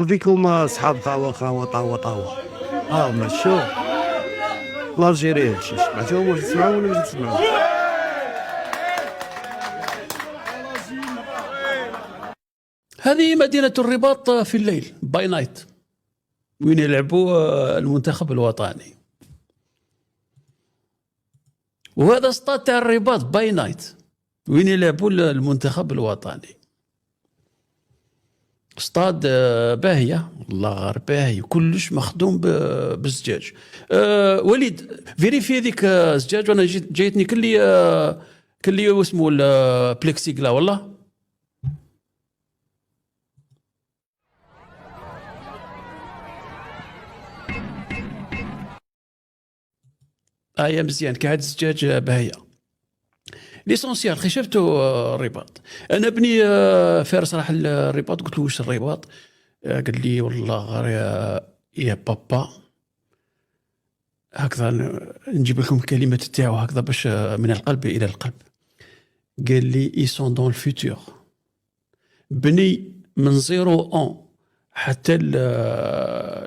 فيكم اصحاب طاوة مشو الجيريين سمعتوهم واش تسمعوا ولا ما تسمعوا؟ هذه مدينة الرباط في الليل باي نايت، وين يلعبوا المنتخب الوطني. وهذا اسطاد تاع الرباط باي نايت وين يلعبوا المنتخب الوطني. اسطاد باهية والله، غير باهي، كلش مخدوم بالزجاج. وليد فيريفي هذيك الزجاج، وانا جايتني كلي واسمه البلكسيكلا والله. يا مزيان كي هاد الزجاج باهية. ليسونسيال خي شفتوا الرباط. انا ابني فارس راح الرباط، قلت له واش الرباط؟ قال لي والله غير يا بابا هكذا نجيب لكم الكلمات تاعو هكذا باش من القلب الى القلب. قال لي اي سون دون الفيتور. بني من 0 حتى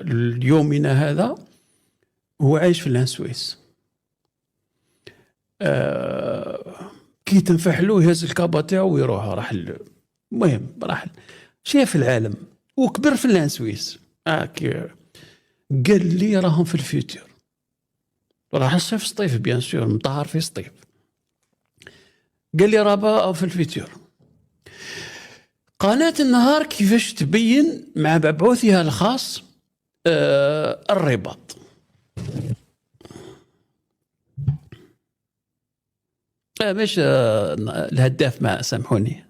اليومنا هذا هو عايش في الانسويس. كي تنفحلو يهز الكابا تاعو ويروح راح المهم راح شاف العالم وكبر في الانسويس. قال لي راهم في الفيوتور، راح الصيف سطيف بيان سور، مطهر في سطيف. قال لي راه في الفيوتور. قناة النهار كيفاش تبين مع مبعوثها الخاص الرباط. باش الهداف ما سامحوني،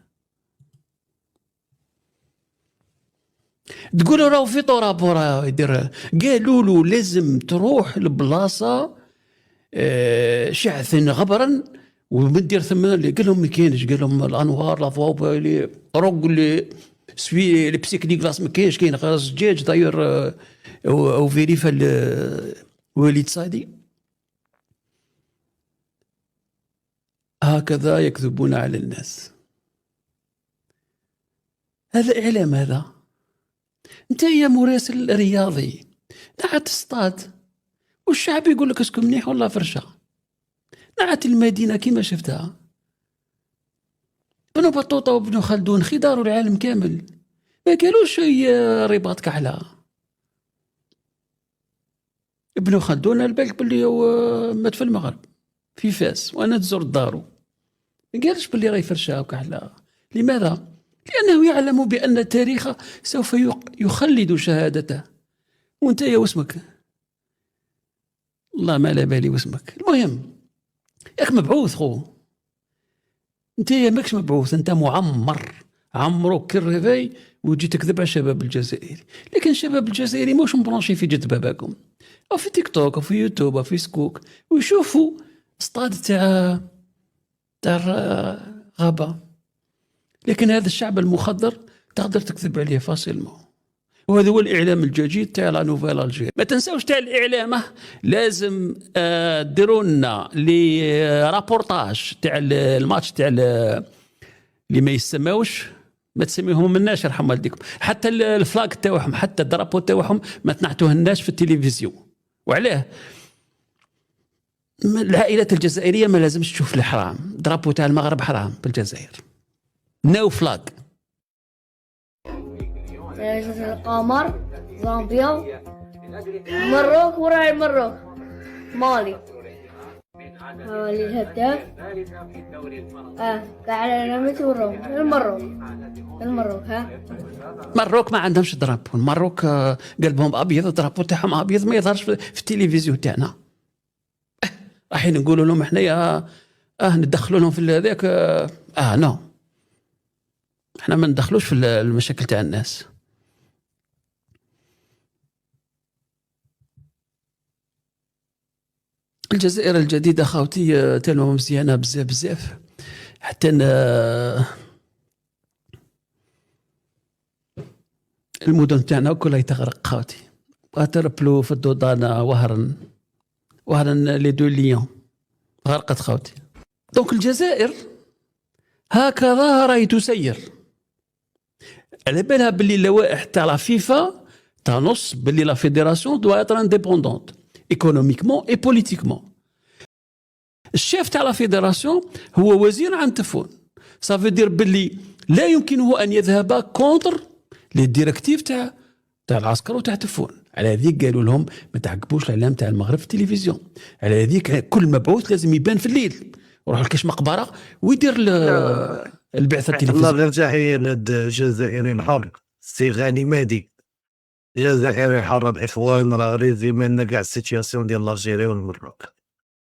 تقولوا راهو في طرابو يدير. قالوا له لازم تروح لبلاصه شعث غبرا ومدير ثم. قال لهم ما كاينش، قال لهم الانوار لافواب لي روق لي سوي لي بسيكلي كلاس ما كاينش، كاين غير الزجاج داير او فيريفا وليد صادي. هكذا يكذبون على الناس. هذا إعلام. هذا أنت يا مراسل رياضي نعت تصطاد والشعب يقول لك اسكن منيح والله فرشة. نعت المدينة كما شفتها، بنو بطوطة وابن خلدون خداروا العالم كامل، ما قالوش هي رباط كحلة. ابن خلدون البالك باللي هو مات في المغرب في فاس وانا تزور دارو، ما قالش باللي راهي فرشة وكحلة. لماذا؟ لأنه يعلم بأن التاريخ سوف يخلد شهادته. وانت يا واسمك الله ما لا بالي واسمك. المهم ياك مبعوث خو، انت يا ماكش مبعوث، انت معمر عمرك كالريفاي وتجي تكذب على الشباب الجزائري. لكن الشباب الجزائري موش مبرونشي في جد باباكم او في تيك توك او في يوتيوب او في سكوك ويشوفوا سطاد تاع غابة. لكن هذا الشعب المخضر تقدر تكذب عليه فاسيلمون. وهذا هو الإعلام الجديد تاع لا نوفيل الجيري. ما تنساوش تاع الإعلام لازم ديروا لنا لي رابورتاج تاع الماتش تاع اللي ما يسماوش، ما تسميهم مناش يرحم والديكم. حتى الفلاك تاعهم حتى الدرابو تاعهم ما تنعتوهناش في التلفزيون. وعلاه؟ العائلات الجزائرية ما لازمش تشوف الحرام. درابو تاع المغرب حرام بالجزائر. نو فلاك. القمر زامبيا مروك وراء المروك مالي مالي الهداف قاعد نمت وروم المروك ها مروك ما عندهمش درابو. المروك قلبهم ابيض، الدرابو تاعهم ابيض، ما يظهرش في التلفزيون تاعنا. رايحين نقولوا لهم احنا ندخلوا لهم في هذاك نو، احنا ما ندخلوش في المشاكل تاع الناس. الجزائر الجديدة خاوتي تلمة مزيانة بزاف بزاف، حتى المدن تاعنا كلها يتغرق خاوتي. وتربلو في الدودانة وهرن لي دو ليون غرقت خاوتي. دونك الجزائر هكذا راهي تسير. على بالها باللي اللوائح تاع لا فيفا تنص باللي لا فيدراسيون دوا اتر انديبوندونت ايكونوميكمون اي بوليتيكمون. الشيف تاع لا فيدراسيون هو وزير عن تفون، صافي دير باللي لا يمكنه ان يذهب كونتر لي ديريكتيف تاع العسكر وتاع تفون. على هذيك قالوا لهم ما تعقبوش الاعلام تاع المغرب في التلفزيون، على هذيك كل مبعوث لازم يبان في الليل، يروح لكاش مقبره ويدير البعثه الله التلفزيونيه. غير تحيه للجزائري الحر سي غاني مهدي، الجزائري الحر الاخوان راه ريزيمينا كاع السيتياسيون ديال الجيري والمروك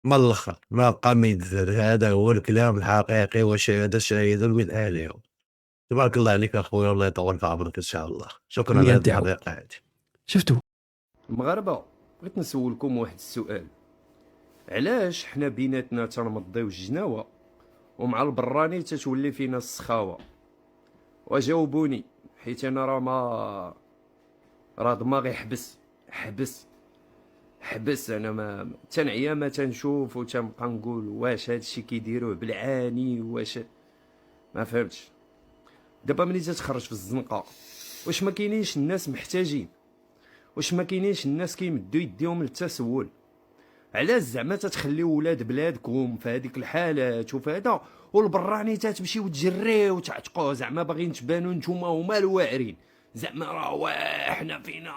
من الاخر، ما قامي هذا هو الكلام الحقيقي وشهاده من اهله. تبارك الله عليك اخويا، الله يطول في عمرك ان شاء الله. شكرا على هذه الحلقه هذه. شفتوا المغاربه، بغيت نسولكم واحد السؤال، علاش حنا بيناتنا تنمضيو الجناوه ومع البراني تتولي فينا السخاوه؟ وجاوبوني، حيت انا راه دماغي حبس انا ما تنعيا ما تنشوف وتنبقى نقول واش هادشي كيديروه بالعاني، واش ما فهمتش. دابا ملي تتخرج في الزنقه، واش ما كاينينش الناس محتاجين؟ واش ما كاينينش الناس كيمدوا يديهم للتسول؟ علاش زعما تتخليو ولاد بلادكم في هذيك الحالات وفي هذا، والبراني تتمشيو تجريو وتعتقوه زعما باغيين تبانوا نتوما هما الواعرين، زعما راه حنا فينا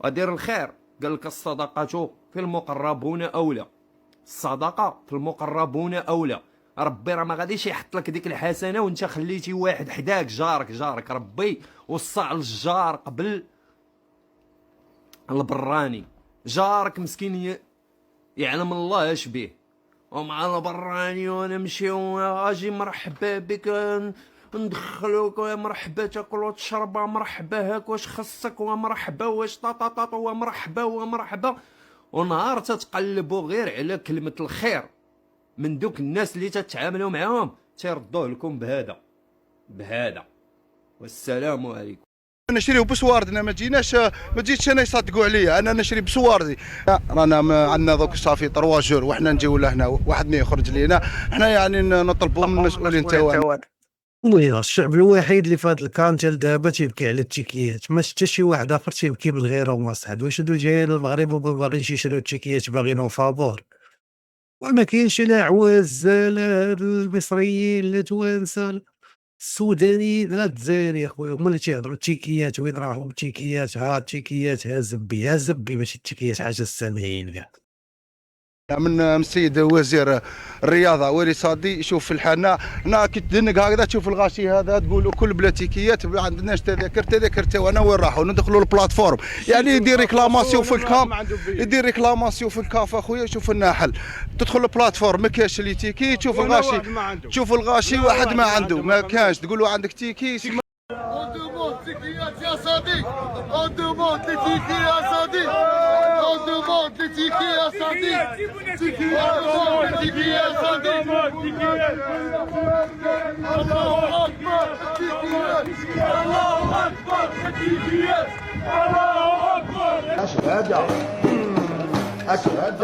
ودير الخير. قال لك الصدقه في المقربون اولى، الصدقه في المقربون اولى. ربي راه ما غاديش يحط لك ديك الحسنه وانت خليتي واحد حداك جارك ربي وصى الجار قبل البراني. جارك مسكين يعلم الله اش بيه، ومع البراني ونمشيو اجي مرحبا بك ندخلوك مرحبا تاكل وتشرب مرحبا هاك واش خصك ومرحبا واش طاطاطا ومرحبا ونهار تتقلبوا غير على كلمه الخير من دوك الناس اللي تتعاملوا معاهم تيردوه لكم بهذا. والسلام عليكم. نشريو بسواردنا، ما جيتش انا يصدقوا عليا، انا نشري بسواردي. رانا عندنا دوك صافي 3 جور وحنا نجيو لهنا، واحد ما يخرج لينا، حنا يعني نطلبوا من المسؤولين تاعنا. المهم الشعب الوحيد اللي في هذا الكان ديال دابا تيبكي على التيكيات، ما شتا شي واحد اخر تيبكي بالغيره ومصحد. واش هادو جايين للمغرب وباغيين يشريو التيكيات باغينهم فابور؟ وما كاينش لا عواز لا المصريين لا توانسه لا السودانيين لا الجزائري اخويا، هما اللي تيهضروا التيكيات. وين راهم التيكيات؟ ها التيكيات ها زبي ماشي التيكيات حاجه سامعين كاع. من السيد وزير الرياضه ولي صادي، شوف في الحانه هنا كي تدنق هكذا تشوف الغاشي هذا تقولوا كل بلا تيكيات، ما عندناش تذاكر تاعنا. وين راحوا؟ ندخلوا البلاتفورم، يعني يدير ريكلاماسيون في الكام، يدير ريكلاماسيون في الكاف اخويا. شوف لنا حل، تدخل البلاتفورم ما كاينش لي تيكي، تشوف الغاشي، تشوف الغاشي واحد ما عنده، ما كانش تقولوا عندك تيكي. On demande tickets à Sadiq. On demande les tickets à Sadiq. On demande les tickets à Sadiq. On demande les tickets à Sadiq. Allahu Akbar, tickets. Allahu Akbar, tickets. Allahu Akbar. أشهد